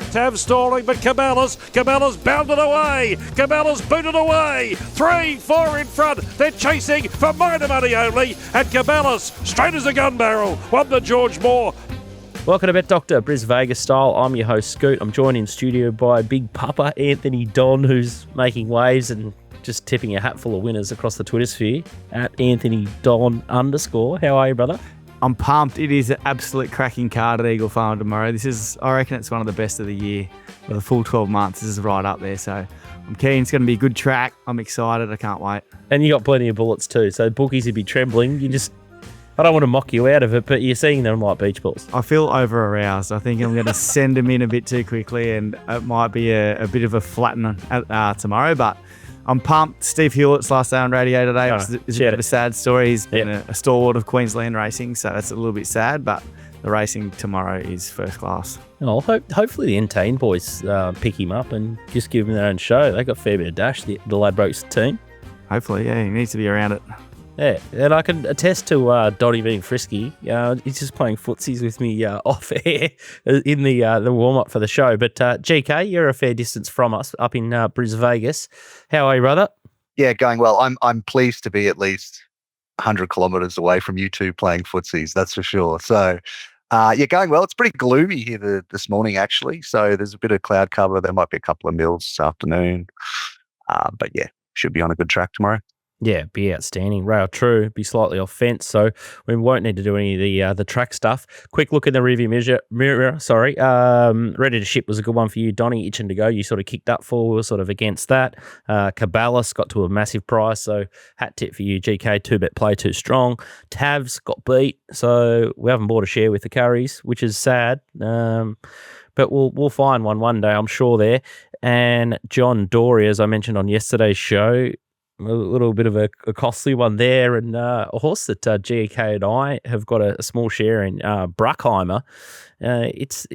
Tav stalling, but Cabela's bounded away. Cabela's booted away. 3, 4 in front. They're chasing for minor money only. And Cabela's, straight as a gun barrel, won the George Moore. Welcome to Bet Doctor, Brisvegas style. I'm your host, Scoot. I'm joined in studio by Big Papa Anthony Don, who's making waves and just tipping a hatful of winners across the Twitter sphere at Anthony Don _. How are you, brother? I'm pumped. It is an absolute cracking card at Eagle Farm tomorrow. I reckon it's one of the best of the year. For the full 12 months, this is right up there. So I'm keen. It's going to be a good track. I'm excited. I can't wait. And you got plenty of bullets too. So bookies would be trembling. I don't want to mock you out of it, but you're seeing them like beach balls. I feel over-aroused. I think I'm going to send them in a bit too quickly, and it might be a bit of a flatten tomorrow, but I'm pumped. Steve Hewlett's last day on radio today is a bit of a sad story. He's been a stalwart of Queensland racing, so that's a little bit sad, but the racing tomorrow is first class. Oh, hopefully the N-Teen boys pick him up and just give him their own show. They got a fair bit of dash, the Ladbrokes team. Hopefully, yeah, he needs to be around it. Yeah, and I can attest to Donnie being frisky. He's just playing footsies with me off air in the warm-up for the show. But GK, you're a fair distance from us up in Brisvegas. How are you, brother? Yeah, going well. I'm pleased to be at least 100 kilometres away from you two playing footsies, that's for sure. So, going well. It's pretty gloomy here this morning, actually. So there's a bit of cloud cover. There might be a couple of mils this afternoon. But yeah, should be on a good track tomorrow. Yeah, be outstanding. Rail true, be slightly off fence, so we won't need to do any of the track stuff. Quick look in the rearview mirror. Ready to Ship was a good one for you, Donnie. Itching to go. You sort of kicked up for. We were sort of against that. Cabela's got to a massive price, so hat tip for you, GK. 2-bet play too strong. Tav's got beat, so we haven't bought a share with the Curries, which is sad. But we'll find one day, I'm sure there. And John Dory, as I mentioned on yesterday's show, a little bit of a costly one there, and a horse that GK and I have got a small share in, Bruckheimer. It's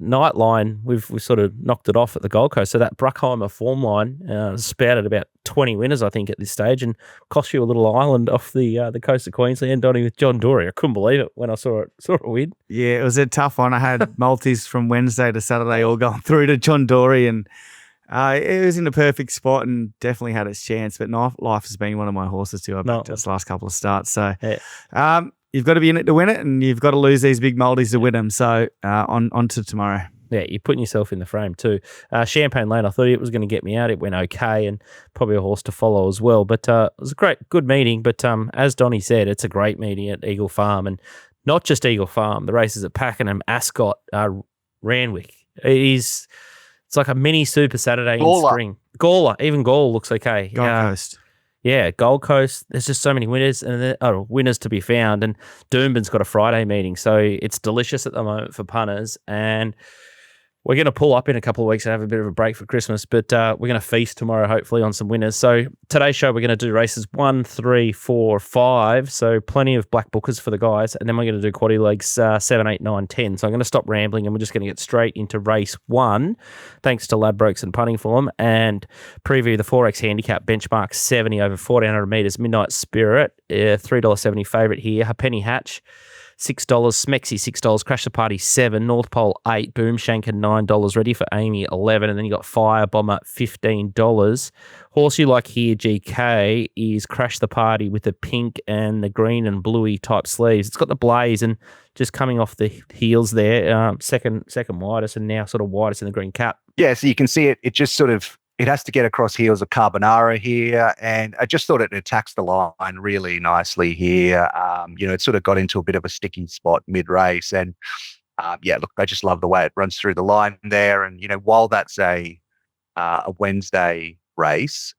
Nightline. We've sort of knocked it off at the Gold Coast. So that Bruckheimer form line spouted about 20 winners, I think, at this stage, and cost you a little island off the coast of Queensland, Donnie, with John Dory. I couldn't believe it when I saw it win. Yeah, it was a tough one. I had multis from Wednesday to Saturday all going through to John Dory, and it was in the perfect spot and definitely had its chance. But Life has been one of my horses too. I've backed its last couple of starts. So you've got to be in it to win it, and you've got to lose these big multis to win them. So on to tomorrow. Yeah, you're putting yourself in the frame too. Champagne Lane, I thought it was going to get me out. It went okay, and probably a horse to follow as well. But it was a good meeting. But as Donnie said, it's a great meeting at Eagle Farm, and not just Eagle Farm. The races at Pakenham, Ascot, Randwick. It's like a mini Super Saturday in spring. Even Gawler looks okay. Gold Coast. Yeah, Gold Coast. There's just so many winners and winners to be found. And Doomben's got a Friday meeting, so it's delicious at the moment for punters. And we're going to pull up in a couple of weeks and have a bit of a break for Christmas, but we're going to feast tomorrow, hopefully, on some winners. So today's show, we're going to do races 1, 3, 4, 5. So plenty of black bookers for the guys. And then we're going to do quaddy legs 7, 8, 9, 10. So I'm going to stop rambling and we're just going to get straight into race 1, thanks to Ladbrokes and Punting for them, and preview the 4X handicap benchmark 70 over 1,400 metres. Midnight Spirit, $3.70 favourite here. Penny Hatch, $6, Smexy $6, Crash the Party $7, North Pole $8, Boom Shanker $9, Ready for Amy $11, and then you got Fire Bomber $15. Horse you like here, GK, is Crash the Party with the pink and the green and bluey type sleeves. It's got the blaze and just coming off the heels there, second widest, and now sort of widest in the green cap. Yeah, so you can see it. It just sort of, it has to get across heels of Carbonara here, and I just thought it attacks the line really nicely here. It sort of got into a bit of a sticky spot mid-race, and I just love the way it runs through the line there. And while that's a Wednesday race,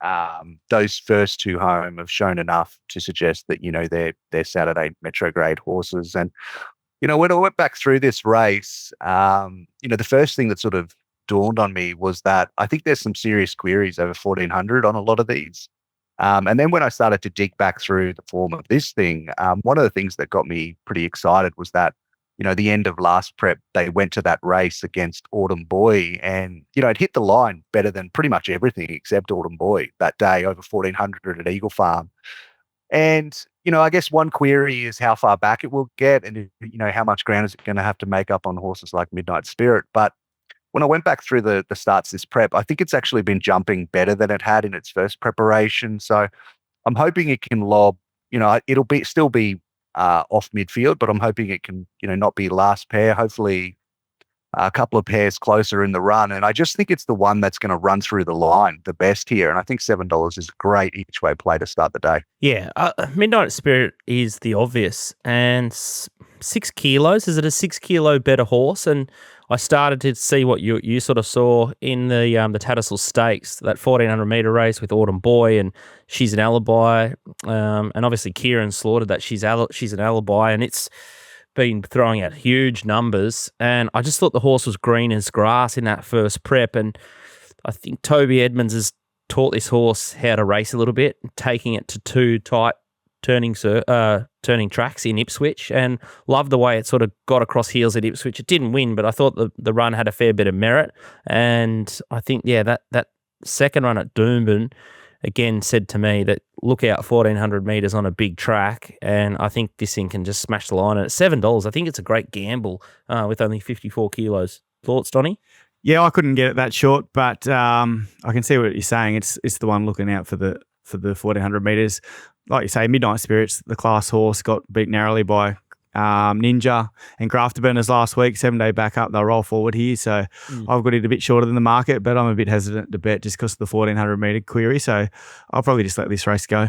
those first two home have shown enough to suggest that they're Saturday Metro grade horses. And when I went back through this race, the first thing that sort of dawned on me was that I think there's some serious queries over 1,400 on a lot of these. And then when I started to dig back through the form of this thing, one of the things that got me pretty excited was that, the end of last prep, they went to that race against Autumn Boy, and, it hit the line better than pretty much everything except Autumn Boy that day, over 1,400 at Eagle Farm. And, I guess one query is how far back it will get, and, how much ground is it going to have to make up on horses like Midnight Spirit. But when I went back through the starts this prep, I think it's actually been jumping better than it had in its first preparation. So I'm hoping it can lob, it'll still be off midfield, but I'm hoping it can, not be last pair, hopefully a couple of pairs closer in the run. And I just think it's the one that's going to run through the line the best here. And I think $7 is a great each way play to start the day. Yeah, Midnight Spirit is the obvious. And 6 kilos, is it a 6 kilo better horse? And I started to see what you sort of saw in the Tattersall Stakes, that 1400 metre race with Autumn Boy, and She's an Alibi. And obviously Kieran slaughtered that She's an Alibi, and it's been throwing out huge numbers. And I just thought the horse was green as grass in that first prep. And I think Toby Edmonds has taught this horse how to race a little bit, taking it to 2 tight turning tracks in Ipswich, and loved the way it sort of got across heels at Ipswich. It didn't win, but I thought the run had a fair bit of merit. And I think, that second run at Doomben again said to me that look out 1,400 metres on a big track, and I think this thing can just smash the line. And at $7, I think it's a great gamble with only 54 kilos. Thoughts, Donnie? Yeah, I couldn't get it that short, but I can see what you're saying. It's the one looking out for the 1,400 metres. Like you say, Midnight Spirits, the class horse, got beat narrowly by Ninja and Grafterburners last week. 7-day back up, they'll roll forward here. So I've got it a bit shorter than the market, but I'm a bit hesitant to bet just because of the 1,400 metre query. So I'll probably just let this race go.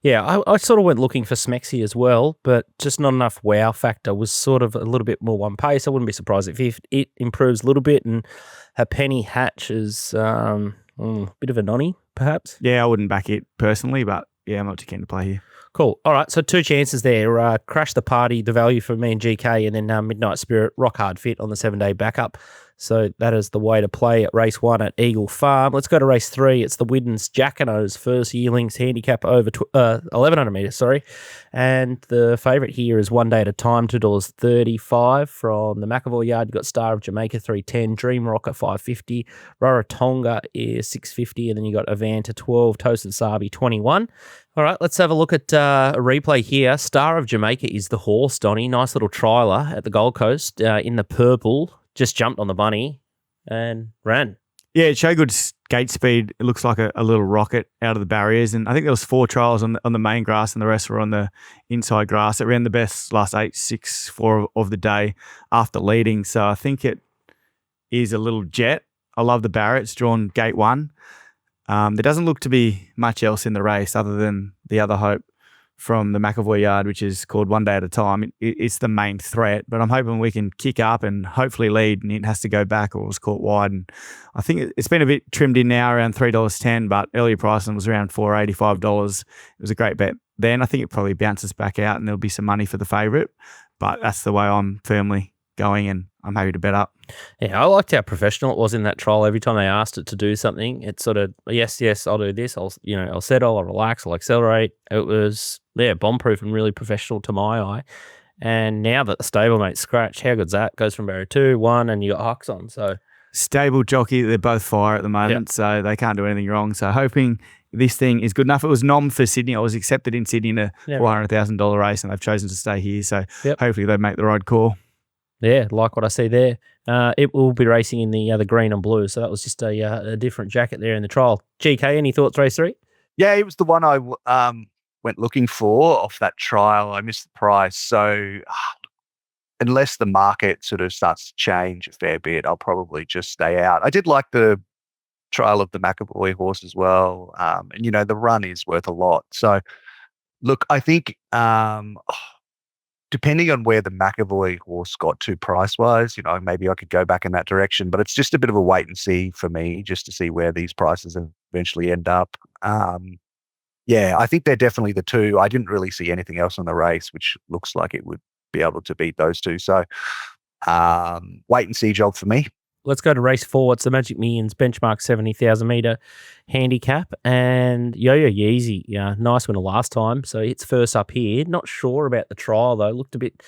Yeah, I sort of went looking for Smexy as well, but just not enough wow factor. Was sort of a little bit more one pace. I wouldn't be surprised if it improves a little bit, and her Penny Hatch is a bit of a nonny, perhaps. Yeah, I wouldn't back it personally, but yeah, I'm not too keen to play here. Cool. All right, so 2 chances there. Crash the Party, the value for me and GK, and then Midnight Spirit, rock hard fit on the 7-day backup. So that is the way to play at race 1 at Eagle Farm. Let's go to race 3. It's the Widdens Jackanose first yearlings handicap over 1,100 metres, And the favourite here is One Day at a Time, $2.35 from the McAvoy yard. You've got Star of Jamaica, $3.10, Dream Rocker, $5.50, Rarotonga is $6.50, and then you got Avanta, $12, Toasted Sabi, $21. All right, let's have a look at a replay here. Star of Jamaica is the horse, Donnie. Nice little trialer at the Gold Coast in the purple. Just jumped on the bunny and ran. Yeah, it showed good gate speed. It looks like a little rocket out of the barriers. And I think there was 4 trials on the main grass and the rest were on the inside grass. It ran the best last 8.64 of the day after leading. So I think it is a little jet. I love the barrier. It's drawn gate 1. There doesn't look to be much else in the race other than the other hope from the McAvoy yard, which is called One Day at a Time. It's the main threat, but I'm hoping we can kick up and hopefully lead, and it has to go back or was caught wide. And I think it's been a bit trimmed in now around $3.10, but earlier pricing was around $4.85. It was a great bet then. I think it probably bounces back out and there'll be some money for the favourite, but that's the way I'm firmly going, and I'm happy to bet up. Yeah, I liked how professional it was in that trial. Every time they asked it to do something, it sort of, yes, I'll do this. I'll settle, I'll relax, I'll accelerate. It was, bomb-proof and really professional to my eye. And now that the stablemate scratch, how good's that? Goes from barrier 2, 1, and you got Hux on. So stable jockey, they're both fire at the moment, so they can't do anything wrong. So hoping this thing is good enough. It was nom for Sydney. I was accepted in Sydney in a $400,000 race, and they've chosen to stay here. So hopefully they make the right call. Yeah, like what I see there. It will be racing in the green and blue, so that was just a different jacket there in the trial. GK, any thoughts, race 3? Yeah, it was the one I went looking for off that trial. I missed the price. So unless the market sort of starts to change a fair bit, I'll probably just stay out. I did like the trial of the McAvoy horse as well. And, the run is worth a lot. So, look, I think depending on where the McAvoy horse got to price-wise, maybe I could go back in that direction. But it's just a bit of a wait and see for me, just to see where these prices eventually end up. I think they're definitely the two. I didn't really see anything else on the race, which looks like it would be able to beat those two. So wait and see job for me. Let's go to race 4. It's the Magic Millions benchmark 70,000 metre handicap. And Yo-Yo Yeezy, nice winner last time. So it's first up here. Not sure about the trial, though. Looked a bit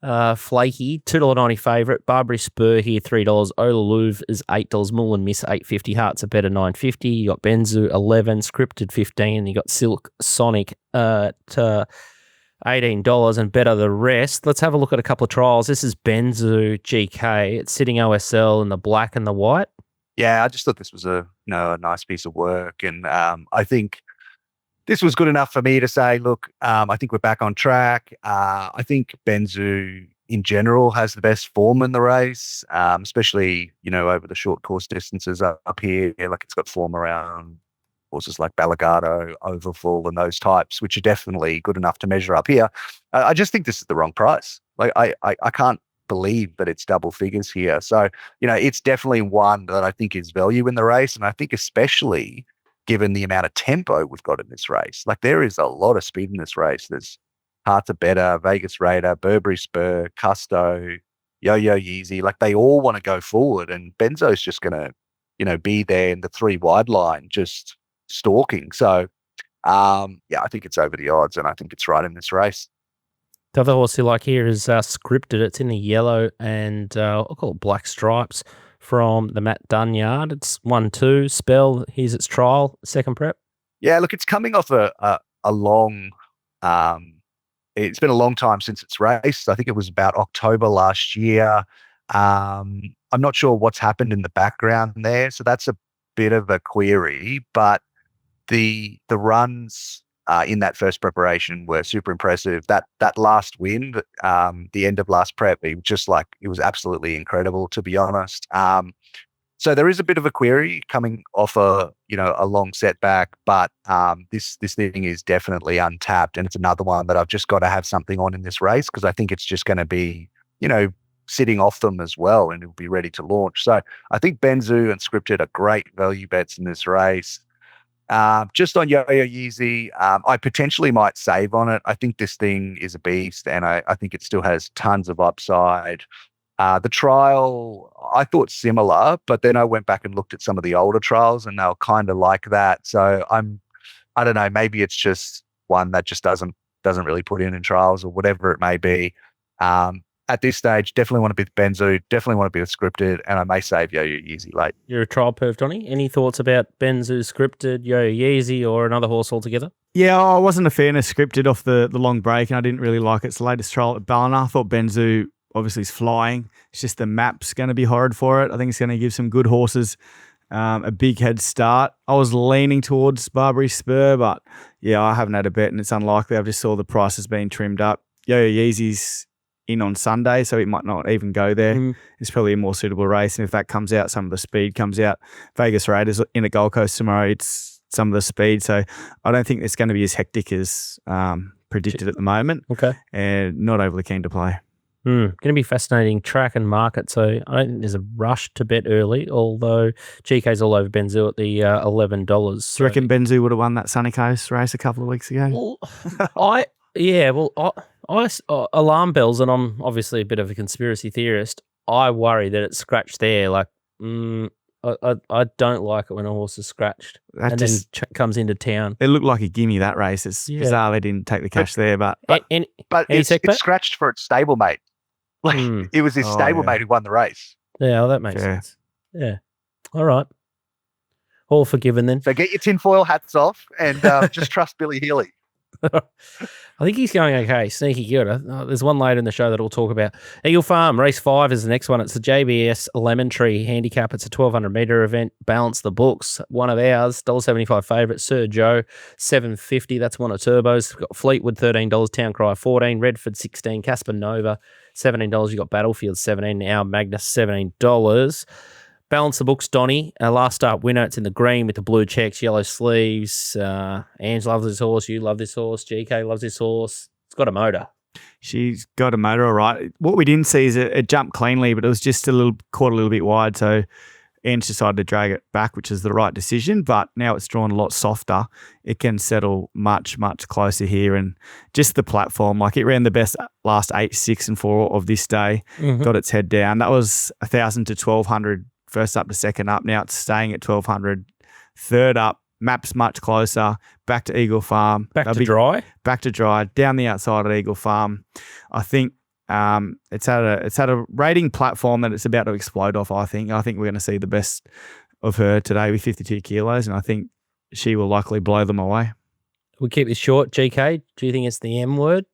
flaky. $2.90 favourite. Barbary Spur here, $3. Ola Louvre is $8. Mull and Miss, $8.50. Hearts are better, $9.50. You got Benzu, $11. Scripted, $15. And you got Silk Sonic at $18 and better the rest. Let's have a look at a couple of trials. This is Benzu GK. It's sitting OSL in the black and the white. Yeah, I just thought this was a nice piece of work, and I think this was good enough for me to say, look, I think we're back on track. I think Benzu in general has the best form in the race, especially over the short course distances up here. Like it's got form around horses like Ballagado, Overfull, and those types, which are definitely good enough to measure up here. I just think this is the wrong price. Like I can't believe that it's double figures here. So, it's definitely one that I think is value in the race. And I think especially given the amount of tempo we've got in this race, like there is a lot of speed in this race. There's Heart to Better, Vegas Raider, Burberry Spur, Custo, Yo-Yo Yeezy. Like they all want to go forward, and Benzo's just going to, be there in the 3 wide line, just stalking. So, I think it's over the odds, and I think it's right in this race. The other horse you like here is Scripted. It's in the yellow and I'll call it black stripes from the Matt Dunn yard. It's 1-2 spell. Here's its trial, second prep. Yeah, look, it's coming off a long. It's been a long time since it's raced. I think it was about October last year. I'm not sure what's happened in the background there, so that's a bit of a query. But the runs in that first preparation were super impressive. That last win, the end of last prep, it was absolutely incredible, to be honest. So there is a bit of a query coming off a long setback, but this thing is definitely untapped, and it's another one that I've just got to have something on in this race because I think it's just going to be sitting off them as well, and it'll be ready to launch. So I think Benzu and Scripted are great value bets in this race. Just on Yo-Yo Yeezy, I potentially might save on it. I think this thing is a beast, and I think it still has tons of upside. The trial, I thought similar, but then I went back and looked at some of the older trials, and they were kind of like that. So I don't know, maybe it's just one that just doesn't really put in trials or whatever it may be. At this stage, definitely want to be with Benzu, definitely want to be with Scripted, and I may save Yo-Yo Yeezy late. You're a trial perv, Donny. Any thoughts about Benzu, Scripted, Yo-Yo Yeezy, or another horse altogether? Yeah, I wasn't a fan of Scripted off the long break, and I didn't really like its latest trial at Ballina. I thought Benzu obviously is flying. It's just the map's going to be horrid for it. I think it's going to give some good horses a big head start. I was leaning towards Burberry Spur, but yeah, I haven't had a bet, and it's unlikely. I've just saw the prices being trimmed up. Yo-Yo Yeezy's in on Sunday, so it might not even go there. It's probably a more suitable race, and if that comes out, some of the speed comes out. Vegas Raiders in a Gold Coast tomorrow, it's some of the speed, so I don't think it's going to be as hectic as predicted at the moment. Okay. And not overly keen to play. Going to be fascinating track and market, so I don't think there's a rush to bet early, although GK's all over Benzu at the $11. Do you reckon Benzu would have won that Sunny Coast race a couple of weeks ago? Well, alarm bells, and I'm obviously a bit of a conspiracy theorist. I worry that it's scratched there. Like, I don't like it when a horse is scratched and then comes into town. It looked like a gimme, that race. It's bizarre they didn't take the cash there, but it's scratched for its stablemate. Like it was his stablemate who won the race. Yeah, well, that makes sense. Yeah. All right. All forgiven then. So get your tinfoil hats off and just trust Billy Healy. I think he's going okay. Sneaky good. There's one later in the show that we'll talk about. Eagle Farm, race 5 is the next one. It's the JBS Lemon Tree Handicap. It's a 1,200 metre event. Balance the books. One of ours, $1.75 favourite, Sir Joe, $7.50. That's one of Turbo's. We've got Fleetwood, $13. Town Cry, $14. Redford, $16. Casper Nova, $17. You've got Battlefield, $17. Our Magnus, $17. Balance the books, Donny. Our last start winner. It's in the green with the blue checks, yellow sleeves. Ange loves this horse. You love this horse. GK loves this horse. It's got a motor. She's got a motor, all right. What we didn't see is it jumped cleanly, but it was just caught a little bit wide. So Ange decided to drag it back, which is the right decision. But now it's drawn a lot softer. It can settle much, much closer here. And just the platform, like it ran the best last 8, 6, and 4 of this day. Got its head down. That was 1,000 to 1,200. First up to second up. Now it's staying at 1,200. Third up, maps much closer. Back to Eagle Farm. Back to dry. Back to dry. Down the outside at Eagle Farm. I think it's had a rating platform that it's about to explode off. I think we're going to see the best of her today with 52 kilos, and I think she will likely blow them away. We keep this short. GK, do you think it's the M word?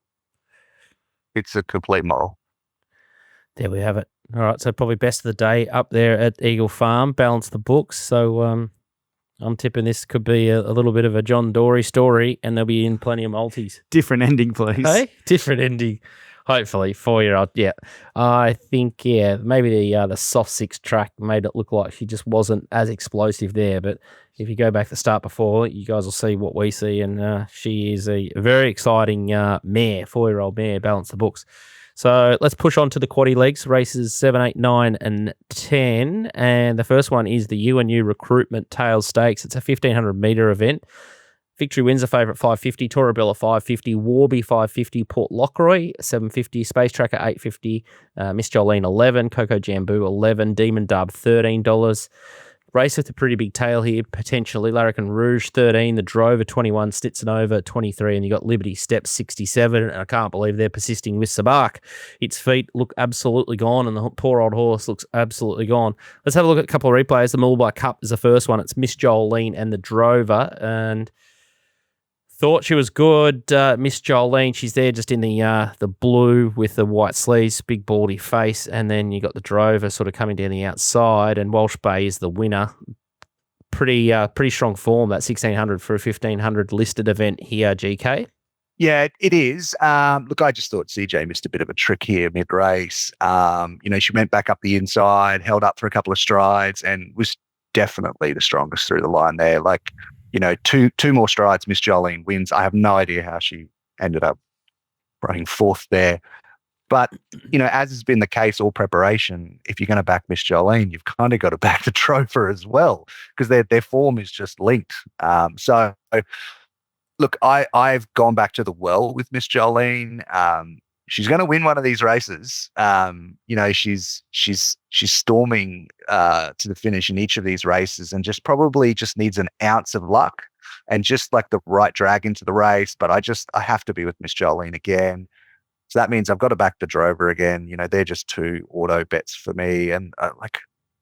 It's a complete moral. There we have it. All right, so probably best of the day up there at Eagle Farm, balance the books. So I'm tipping this could be a little bit of a John Dory story, and they'll be in plenty of multis. Different ending, please. Hey, different ending. Hopefully, 4-year-old. Yeah, I think maybe the soft 6 track made it look like she just wasn't as explosive there. But if you go back to the start before, you guys will see what we see, and she is a very exciting mare, 4-year-old mare. Balance the books. So let's push on to the quaddie legs, races 7, 8, 9, and 10. And the first one is the UNU Recruitment Tails Stakes. It's a 1,500-metre event. Victory Wins a favourite 550, Torabella 550, Warby 550, Port Lockroy 750, Space Tracker 850, Miss Jolene 11, Coco Jambu 11, Demon Dub $13. Race with a pretty big tail here, potentially. Larrikin Rouge 13, the Drover 21, Stitzenova 23, and you got Liberty Steps 67. And I can't believe they're persisting with Sabak. Its feet look absolutely gone, and the poor old horse looks absolutely gone. Let's have a look at a couple of replays. The Mulbar Cup is the first one. It's Miss Jolene and the Drover, and thought she was good. Miss Jolene, she's there just in the blue with the white sleeves, big baldy face, and then you got the Drover sort of coming down the outside, and Walsh Bay is the winner. Pretty strong form, that 1,600 for a 1,500 listed event here, GK. Yeah, it is. Look, I just thought CJ missed a bit of a trick here mid-race. She went back up the inside, held up for a couple of strides, and was definitely the strongest through the line there. Like, two more strides, Miss Jolene wins. I have no idea how she ended up running fourth there. But, as has been the case all preparation, if you're going to back Miss Jolene, you've kind of got to back the Trover as well, because their form is just linked. So, look, I've gone back to the well with Miss Jolene. She's going to win one of these races. She's storming to the finish in each of these races, and probably needs an ounce of luck and just like the right drag into the race. But I have to be with Miss Jolene again. So that means I've got to back the Drover again. They're just 2 auto bets for me, and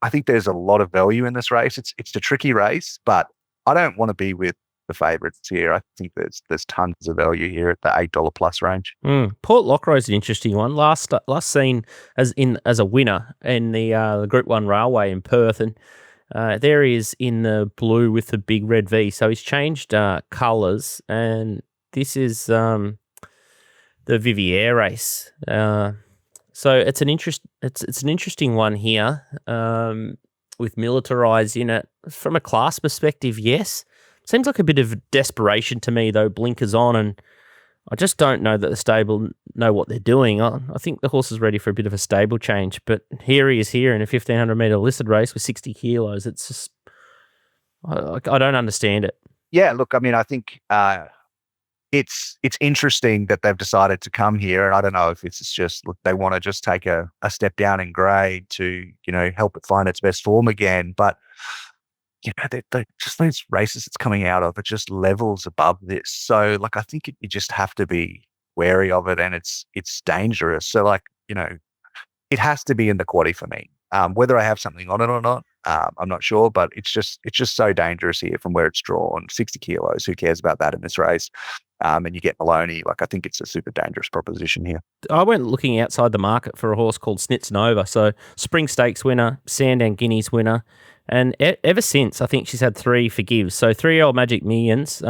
I think there's a lot of value in this race. It's a tricky race, but I don't want to be with the favourites here. I think there's tons of value here at the $8 plus range. Port Lockroy is an interesting one. Last seen as a winner in the Group 1 Railway in Perth, and there he is in the blue with the big red V. So he's changed colours, and this is the Vivier race. So it's an interesting one here with militarised in it. From a class perspective, yes. Seems like a bit of desperation to me, though, blinkers on, and I just don't know that the stable know what they're doing. I think the horse is ready for a bit of a stable change, but here he is here in a 1,500-metre listed race with 60 kilos. It's just, I don't understand it. Yeah, look, I mean, I think it's interesting that they've decided to come here, and I don't know if it's just, look, they want to just take a step down in grade to, help it find its best form again, but they just those races it's coming out of, it just levels above this. So, I think you just have to be wary of it, and it's dangerous. So, it has to be in the quaddie for me. Whether I have something on it or not, I'm not sure, but it's just so dangerous here from where it's drawn. 60 kilos, who cares about that in this race? And you get Maloney. I think it's a super dangerous proposition here. I went looking outside the market for a horse called Snitzenova. So Spring Stakes winner, Sandown Guineas winner. And ever since, I think she's had 3 forgives. So 3-year-old Magic Millions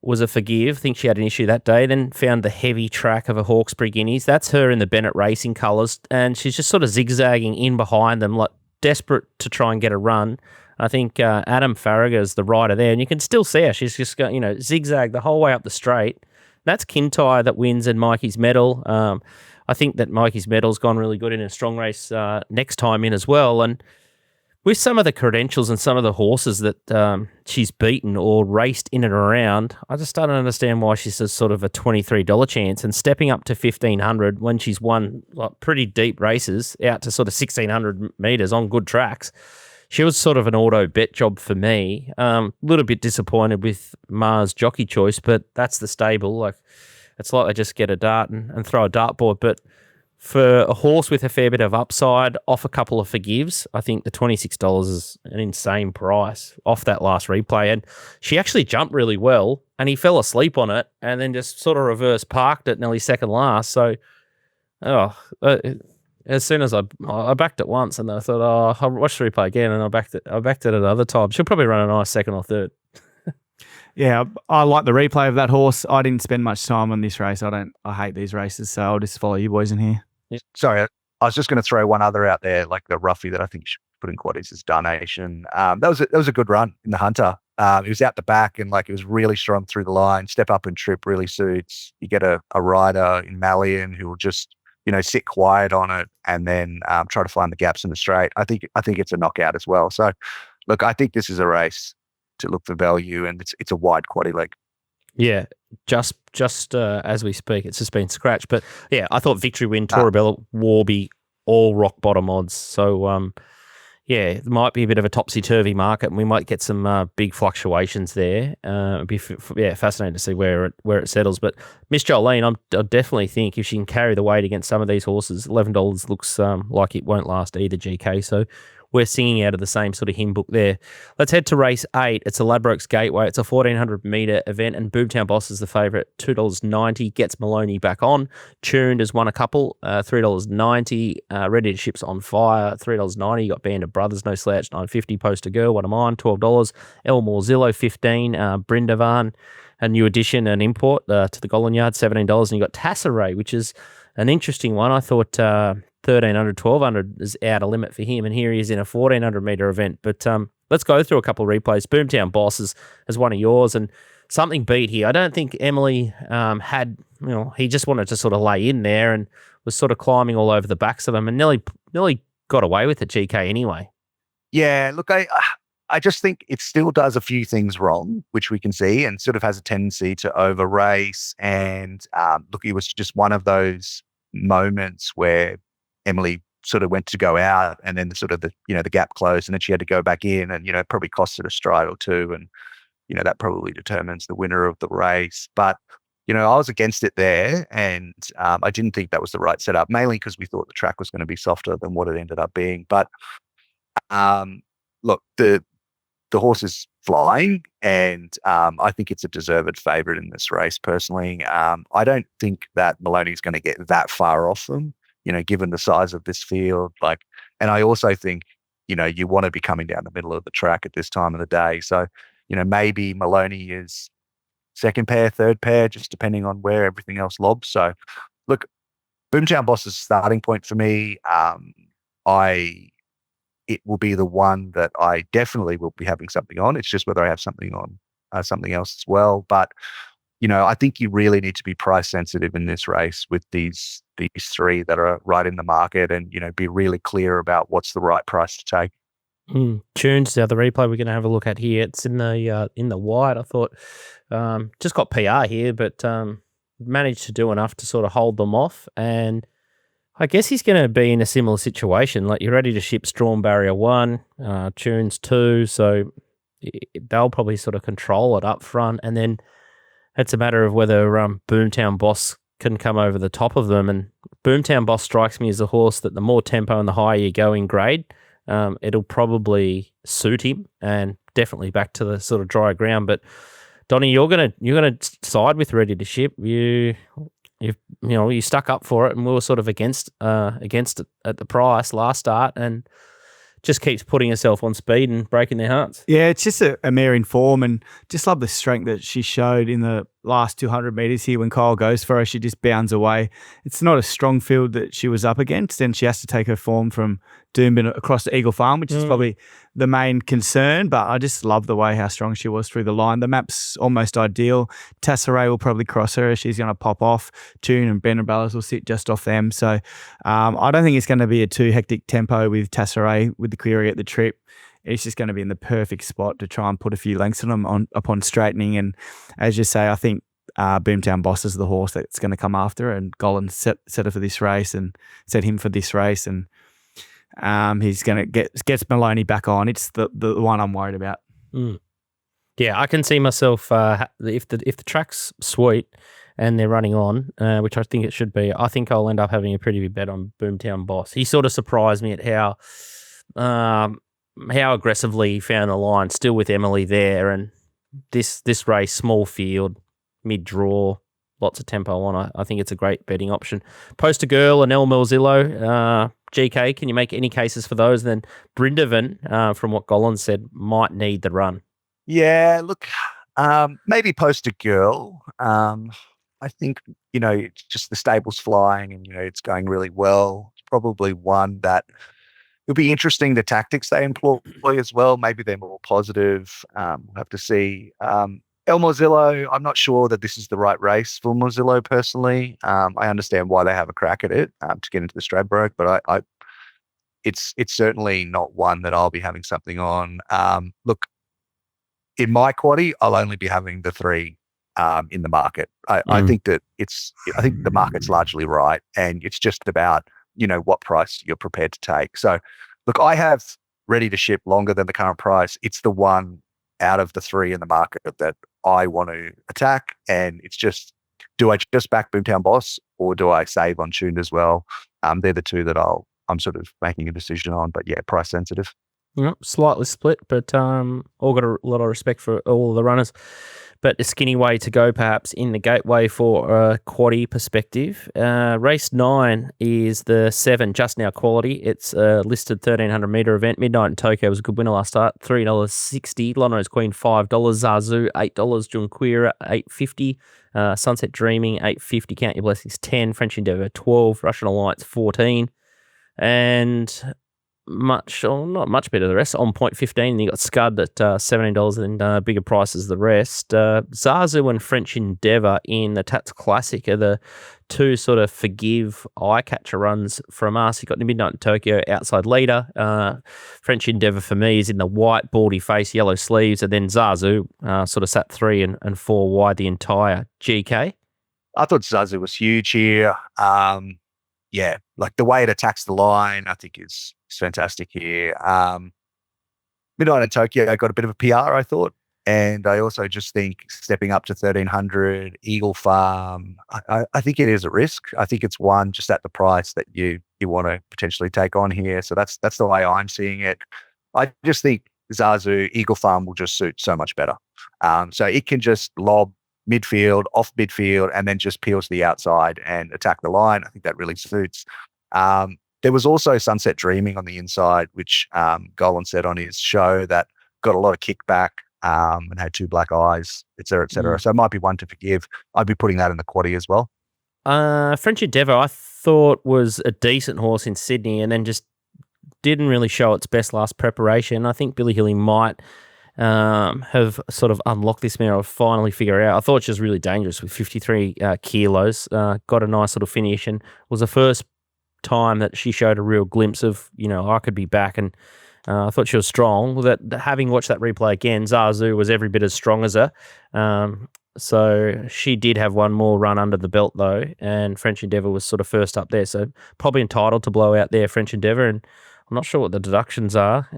was a forgive. I think she had an issue that day. Then found the heavy track of a Hawkesbury Guineas. That's her in the Bennett Racing colours. And she's just sort of zigzagging in behind them, desperate to try and get a run. I think Adam Farragher is the rider there, and you can still see her. She's just got, zigzag the whole way up the straight. That's Kintyre that wins, and Mikey's Medal. I think that Mikey's Medal's gone really good in a strong race next time in as well. And with some of the credentials and some of the horses that she's beaten or raced in and around, I just don't understand why she's a sort of a $23 chance, and stepping up to 1,500 when she's won pretty deep races out to sort of 1,600 metres on good tracks. She was sort of an auto bet job for me. A little bit disappointed with Mars' jockey choice, but that's the stable. It's like they just get a dart and throw a dartboard. But for a horse with a fair bit of upside, off a couple of forgives, I think the $26 is an insane price off that last replay. And she actually jumped really well, and he fell asleep on it and then just sort of reverse parked it nearly second last. So, as soon as I backed it once, and I thought, I'll watch the replay again, and I backed it another time. She'll probably run a nice second or third. Yeah, I like the replay of that horse. I didn't spend much time on this race. I hate these races, so I'll just follow you boys in here. Sorry, I was just going to throw one other out there, like the roughie that I think you should put in quaddies is Darnation. That was a good run in the Hunter. It was out the back, and like it was really strong through the line. Step up and trip really suits. You get a rider in Malian who will just sit quiet on it and then try to find the gaps in the straight. I think it's a knockout as well. So, look, I think this is a race to look for value, and it's a wide quaddie leg. Yeah, just as we speak, it's just been scratched. But yeah, I thought Victory Win, Torabella, Warby, all rock bottom odds. So yeah, it might be a bit of a topsy turvy market, and we might get some big fluctuations there. It'd be fascinating to see where it settles. But Miss Jolene, I definitely think if she can carry the weight against some of these horses, $11 looks like it won't last either. GK, so we're singing out of the same sort of hymn book there. Let's head to race 8. It's a Ladbrokes Gateway. It's a 1,400-metre event, and Boomtown Boss is the favourite, $2.90. Gets Maloney back on. Tuned has won a couple, $3.90. Ready to Ship's on fire, $3.90. You got Band of Brothers, No Slouch, $9.50. Poster Girl, one of mine, $12. Elmore Zillow, $15. Brindavan, a new addition, an import to the Golan Yard, $17. And you got Tassaray, which is an interesting one. I thought 1,300, 1,200 is out of limit for him, and here he is in a 1,400-metre event. But let's go through a couple of replays. Boomtown Boss is one of yours, and something beat here. I don't think Emily had, he just wanted to sort of lay in there and was sort of climbing all over the backs of them, and nearly got away with it, GK, anyway. Yeah, look, I just think it still does a few things wrong, which we can see, and sort of has a tendency to over race. And look, it was just one of those moments where Emily sort of went to go out, and then the gap closed, and then she had to go back in, and probably cost it a stride or two, and that probably determines the winner of the race. But I was against it there, and I didn't think that was the right setup, mainly because we thought the track was going to be softer than what it ended up being. But look, the horse is flying, and I think it's a deserved favourite in this race. Personally, I don't think that Maloney's going to get that far off them, given the size of this field. And I also think, you want to be coming down the middle of the track at this time of the day. So, maybe Maloney is second pair, third pair, just depending on where everything else lobs. So, look, Boomtown Boss is a starting point for me. It will be the one that I definitely will be having something on. It's just whether I have something on something else as well. But, I think you really need to be price sensitive in this race with these three that are right in the market, and, be really clear about what's the right price to take. Tunes, the other replay we're going to have a look at here. It's in the white. I thought just got PR here, but managed to do enough to sort of hold them off. And I guess he's going to be in a similar situation. Like, you're Ready to Ship, Storm Barrier 1, Tunes 2. So they'll probably sort of control it up front. And then it's a matter of whether Boomtown Boss can come over the top of them. And Boomtown Boss strikes me as a horse that the more tempo and the higher you go in grade, it'll probably suit him, and definitely back to the sort of dry ground. But Donnie, you're gonna side with Ready to Ship. You stuck up for it, and we were sort of against it at the price last start, and just keeps putting herself on speed and breaking their hearts. Yeah, it's just a mare in form, and just love the strength that she showed in the last 200 metres here. When Kyle goes for her, she just bounds away. It's not a strong field that she was up against, and she has to take her form from Doomben across to Eagle Farm, which is probably the main concern. But I just love the way how strong she was through the line. The map's almost ideal. Tassaray will probably cross her. She's going to pop off. Tune and Benabellas will sit just off them. So I don't think it's going to be a too hectic tempo with Tassaray with the query at the trip. It's just going to be in the perfect spot to try and put a few lengths on them upon straightening. And as you say, I think Boomtown Boss is the horse that's going to come after, and Golan set her for this race and set him for this race. And he's going to gets Maloney back on. It's the one I'm worried about. Yeah, I can see myself if the track's sweet and they're running on, which I think it should be, I think I'll end up having a pretty big bet on Boomtown Boss. He sort of surprised me at how aggressively he found the line, still with Emily there, and this race, small field, mid-draw, lots of tempo on. I think it's a great betting option. Poster Girl and El Melzillo, GK, can you make any cases for those? And then Brindavan, from what Gollin said, might need the run. Yeah, look, maybe Poster Girl. I think, it's just the stable's flying and, it's going really well. It's probably one that it'll be interesting, the tactics they employ as well. Maybe they're more positive. We'll have to see. El Mozillo, I'm not sure that this is the right race for Mozillo personally. I understand why they have a crack at it to get into the Stradbroke, but it's certainly not one that I'll be having something on. Look, in my quaddie, I'll only be having the 3 in the market. I think that I think the market's largely right, and it's just about what price you're prepared to take. So, look, I have ready to ship longer than the current price. It's the one out of the 3 in the market that I want to attack, and it's just, do I just back Boomtown Boss or do I save on Tuned as well? They're the 2 that I'm sort of making a decision on, but yeah, price sensitive. Yep, slightly split, but all got a lot of respect for all of the runners. But a skinny way to go, perhaps, in the gateway for a quaddie perspective. Race 9 is the 7, Just Now Quality. It's a listed 1,300-metre event. Midnight in Tokyo was a good winner last start, $3.60. Lonro's Queen, $5. Zazu, $8. Junquera, $8.50. Sunset Dreaming, $8.50. Count Your Blessings, $10. French Endeavour, $12. Russian Alliance, $14. And not much better than the rest. On point 15, you got Scud at $17 and bigger prices the rest. Zazu and French Endeavour in the Tats Classic are the 2 sort of forgive eye-catcher runs from us. You've got the Midnight in Tokyo outside leader. French Endeavour for me is in the white, baldy face, yellow sleeves, and then Zazu sort of sat 3 and 4 wide the entire GK. I thought Zazu was huge here. Yeah, like the way it attacks the line, I think is fantastic here. Midnight in Tokyo got a bit of a PR, I thought. And I also just think stepping up to 1,300, Eagle Farm, I think it is a risk. I think it's one just at the price that you want to potentially take on here. So that's the way I'm seeing it. I just think Zazu, Eagle Farm will just suit so much better. So it can just lob midfield, off midfield, and then just peels to the outside and attack the line. I think that really suits. There was also Sunset Dreaming on the inside, which Golan said on his show that got a lot of kickback and had 2 black eyes, et cetera, et cetera. So it might be one to forgive. I'd be putting that in the quaddie as well. French Endeavour, I thought was a decent horse in Sydney and then just didn't really show its best last preparation. I think Billy Hilly might have sort of unlocked this mare or finally figure it out. I thought she was really dangerous with 53 kilos. Got a nice little finish and was the first time that she showed a real glimpse of, I could be back, and I thought she was strong. That having watched that replay again, Zazu was every bit as strong as her. So she did have one more run under the belt though, and French Endeavour was sort of first up there. So probably entitled to blow out there, French Endeavour, and I'm not sure what the deductions are.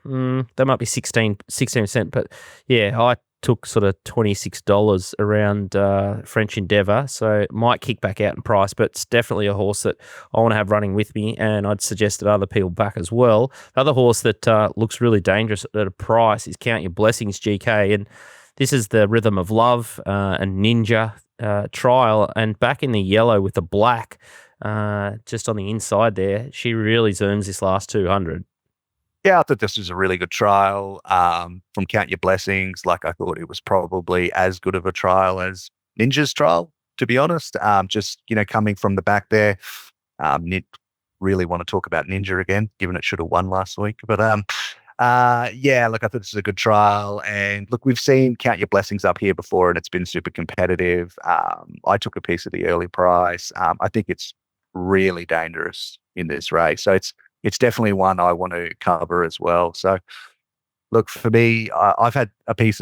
They might be 16%, but yeah, I took sort of $26 around French Endeavour, so it might kick back out in price, but it's definitely a horse that I want to have running with me, and I'd suggest that other people back as well. The other horse that looks really dangerous at a price is Count Your Blessings GK, and this is the Rhythm of Love and Ninja trial, and back in the yellow with the black, just on the inside there, she really zooms this last 200. Yeah, I thought this was a really good trial from Count Your Blessings. Like, I thought it was probably as good of a trial as Ninja's trial, to be honest. Just, coming from the back there. Really want to talk about Ninja again, given it should have won last week. But yeah, look, I thought this is a good trial. And look, we've seen Count Your Blessings up here before, and it's been super competitive. I took a piece of the early price. I think it's really dangerous in this race. So it's definitely one I want to cover as well. So look, for me, I've had a piece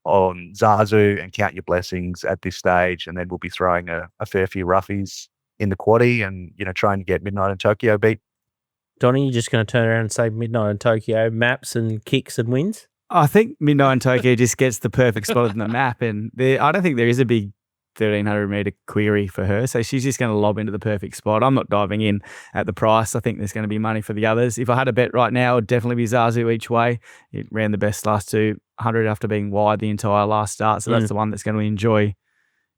on Zazu and Count Your Blessings at this stage, and then we'll be throwing a fair few roughies in the quaddie and, trying to get Midnight in Tokyo beat. Donnie, you're just going to turn around and say Midnight in Tokyo maps and kicks and wins? I think Midnight in Tokyo just gets the perfect spot on the map, and I don't think there is a big 1,300 metre query for her. So she's just going to lob into the perfect spot. I'm not diving in at the price. I think there's going to be money for the others. If I had a bet right now, it would definitely be Zazu each way. It ran the best last 200 after being wide the entire last start. So that's the one that's going to enjoy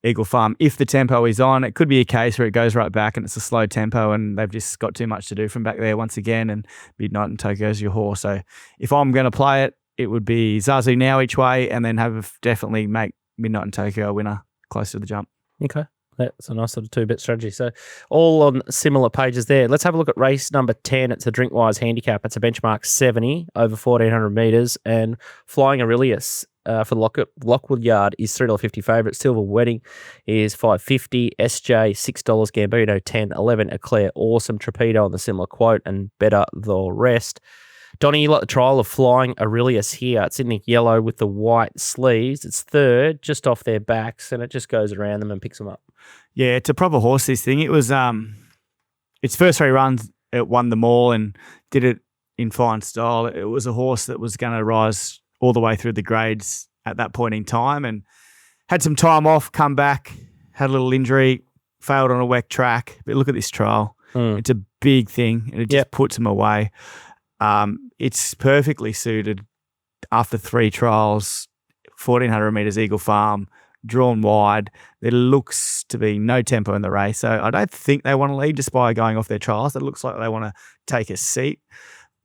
Eagle Farm. If the tempo is on, it could be a case where it goes right back and it's a slow tempo and they've just got too much to do from back there once again, and Midnight and Tokyo's your horse. So if I'm going to play it, it would be Zazu now each way, and then definitely make Midnight and Tokyo a winner close to the jump. Okay. That's a nice sort of 2-bet strategy. So all on similar pages there. Let's have a look at race number 10. It's a Drinkwise handicap. It's a benchmark 70 over 1,400 metres, and Flying Aurelius for Lockwood Yard is $3.50 favourite. Silver Wedding is $5.50. SJ $6. Gambino $10.11. Eclair Awesome. Torpedo on the similar quote, and Better the Rest. Donnie, you like the trial of Flying Aurelius here. It's in the yellow with the white sleeves. It's third, just off their backs, and it just goes around them and picks them up. Yeah, it's a proper horse, this thing. It was its first 3 runs, it won them all and did it in fine style. It was a horse that was going to rise all the way through the grades at that point in time, and had some time off, come back, had a little injury, failed on a wet track. But look at this trial. It's a big thing, and it just puts them away. It's perfectly suited after 3 trials, 1,400 metres Eagle Farm, drawn wide. There looks to be no tempo in the race. So I don't think they want to lead just by going off their trials. It looks like they want to take a seat.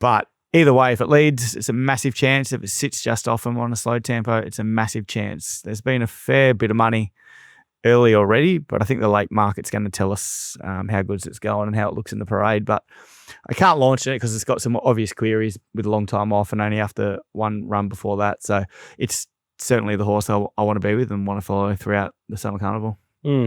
But either way, if it leads, it's a massive chance. If it sits just off them on a slow tempo, it's a massive chance. There's been a fair bit of money early already, but I think the late market's going to tell us how good it's going and how it looks in the parade. But I can't launch it because it's got some obvious queries with a long time off and only after 1 run before that. So it's certainly the horse I want to be with and want to follow throughout the Summer Carnival.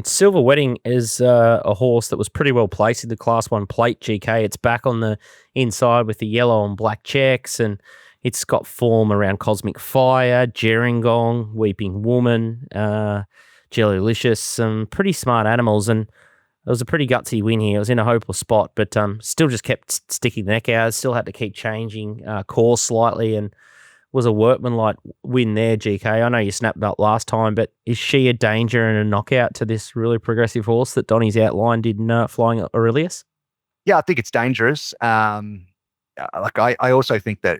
Silver Wedding is a horse that was pretty well placed in the Class 1 plate, GK. It's back on the inside with the yellow and black checks, and it's got form around Cosmic Fire, Gerringong, Weeping Woman, Jellylicious, some pretty smart animals, and it was a pretty gutsy win here. It was in a hopeless spot, but still just kept sticking the neck out, still had to keep changing course slightly, and was a workmanlike win there, GK. I know you snapped up last time, but is she a danger and a knockout to this really progressive horse that Donnie's outlined in Flying Aurelius? Yeah, I think it's dangerous. I also think that,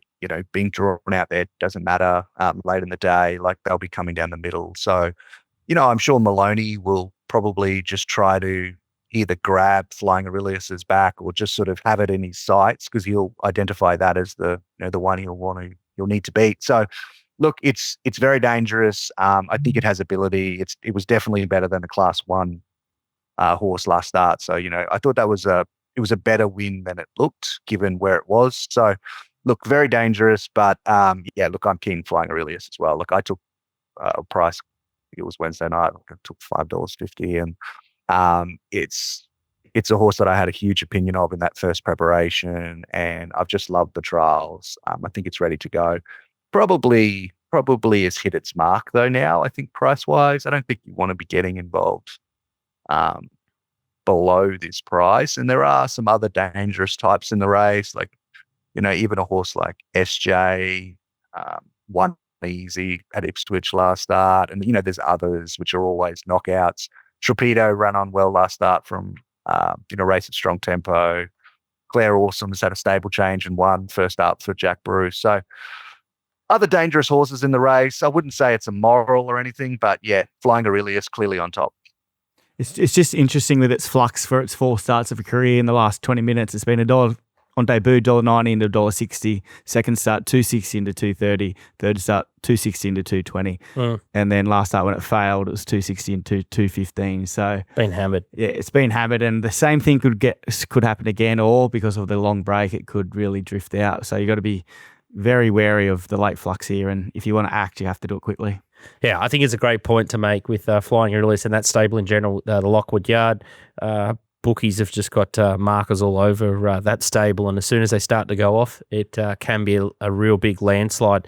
being drawn out there doesn't matter late in the day. Like, they'll be coming down the middle. So, I'm sure Maloney will probably just try to either grab Flying Aurelius's back or just sort of have it in his sights, because he'll identify that as the one he'll need to beat. So, look, it's very dangerous. I think it has ability. It was definitely better than the Class 1 horse last start. So, I thought it was a better win than it looked, given where it was. So, look, very dangerous. But look, I'm keen Flying Aurelius as well. Look, I took a price. I think it was Wednesday night. I took $5.50, and it's a horse that I had a huge opinion of in that first preparation, and I've just loved the trials. I think it's ready to go. Probably has hit its mark though now, I think, price-wise. I don't think you want to be getting involved below this price. And there are some other dangerous types in the race, like, even a horse like SJ, won easy at Ipswich last start. And, there's others which are always knockouts. Torpedo ran on well last start from race at strong tempo. Claire Awesome has had a stable change and won first up for Jack Bruce. So other dangerous horses in the race. I wouldn't say it's a moral or anything, but yeah, Flying Aurelius clearly on top. It's just interesting with its flux for its 4 starts of a career in the last 20 minutes. It's been $1 on debut, $1.90 into $1.60. Second start, $2.60 into $2.30. Third start, $2.60 into $2.20. And then last start when it failed, it was $2.60 into $2.15. So been hammered. Yeah, it's been hammered, and the same thing could happen again, or because of the long break, it could really drift out. So you got to be very wary of the late flux here, and if you want to act, you have to do it quickly. Yeah, I think it's a great point to make with Flying Aurelius and that stable in general, the Lockwood Yard. Bookies have just got markers all over that stable, and as soon as they start to go off, it can be a real big landslide.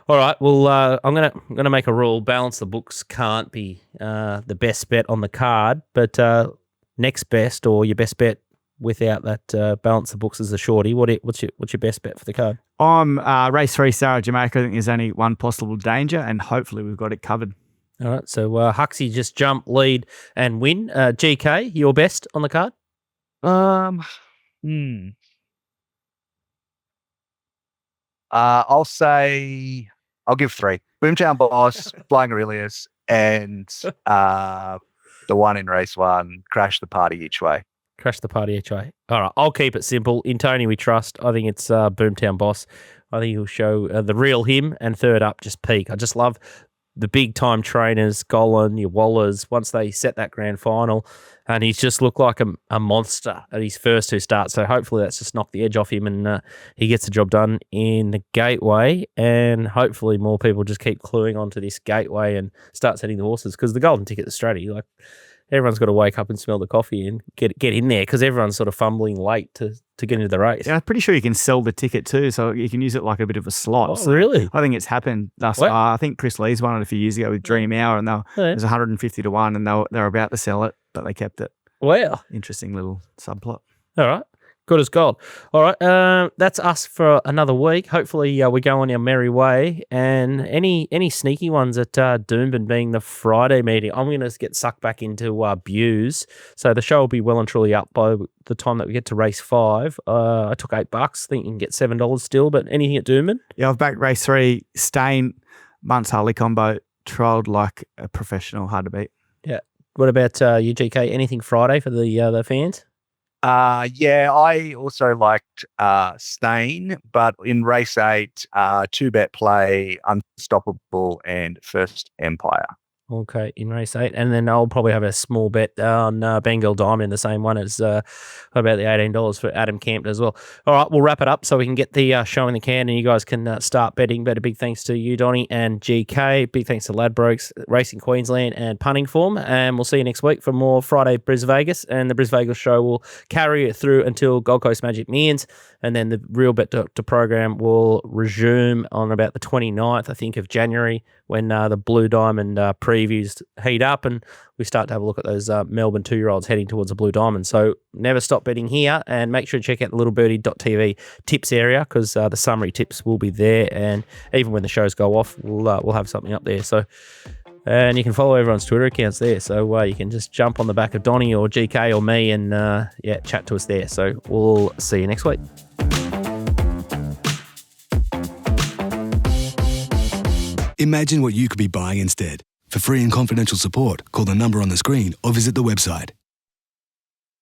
All right, well, I'm gonna make a rule. Balance the books can't be the best bet on the card, but next best or your best bet without that balance the books as a shorty. What's your best bet for the card? I'm race 3 Sarah Jamaica. I think there's only one possible danger, and hopefully we've got it covered. All right, so Huxley just jump, lead, and win. GK, your best on the card? I'll say I'll give 3. Boomtown Boss, Flying Aurelius, and the one in race 1, Crash the Party Each Way. Crash the Party each way. All right, I'll keep it simple. In Tony, we trust. I think it's Boomtown Boss. I think he'll show the real him, and third up, just Peak. I just love the big-time trainers, Golan, your Wallers, once they set that grand final, and he's just looked like a monster at his first 2 starts. So hopefully that's just knocked the edge off him, and he gets the job done in the Gateway, and hopefully more people just keep cluing onto this Gateway and start setting the horses, because the golden ticket strategy, like, everyone's got to wake up and smell the coffee and get in there, because everyone's sort of fumbling late to get into the race. Yeah, I'm pretty sure you can sell the ticket too, so you can use it like a bit of a slot. Oh, so really? I think it's happened thus far. I think Chris Lee's won it a few years ago with Dream Hour, and it was 150 to 1, and they were about to sell it, but they kept it. Wow. Interesting little subplot. All right. Good as gold. All right. That's us for another week. Hopefully we go on our merry way. And any sneaky ones at Doomben being the Friday meeting, I'm going to get sucked back into Buse. So the show will be well and truly up by the time that we get to race 5. I took $8. I think you can get $7 still, but anything at Doomben? Yeah, I've backed race 3, Stain, Muntz Harley combo, trialled like a professional, hard to beat. Yeah. What about UGK? Anything Friday for the fans? Yeah, I also liked Stain, but in race 8, 2-bet play, Unstoppable, and First Empire. Okay, in race 8. And then I'll probably have a small bet on Bengal Diamond, the same one as about the $18 for Adam Campton as well. All right, we'll wrap it up so we can get the show in the can, and you guys can start betting. But a big thanks to you, Donnie, and GK. Big thanks to Ladbrokes, Racing Queensland, and Punting Form. And we'll see you next week for more Friday Brisvegas. And the Brisvegas show will carry it through until Gold Coast Magic Millions. And then the real bet to program will resume on about the 29th, I think, of January, when the Blue Diamond previews heat up and we start to have a look at those Melbourne 2-year-olds heading towards the Blue Diamond. So never stop betting here, and make sure to check out the littlebirdie.tv tips area, because the summary tips will be there, and even when the shows go off, we'll have something up there. So, and you can follow everyone's Twitter accounts there, so you can just jump on the back of Donnie or GK or me and chat to us there. So we'll see you next week. Imagine what you could be buying instead. For free and confidential support, call the number on the screen or visit the website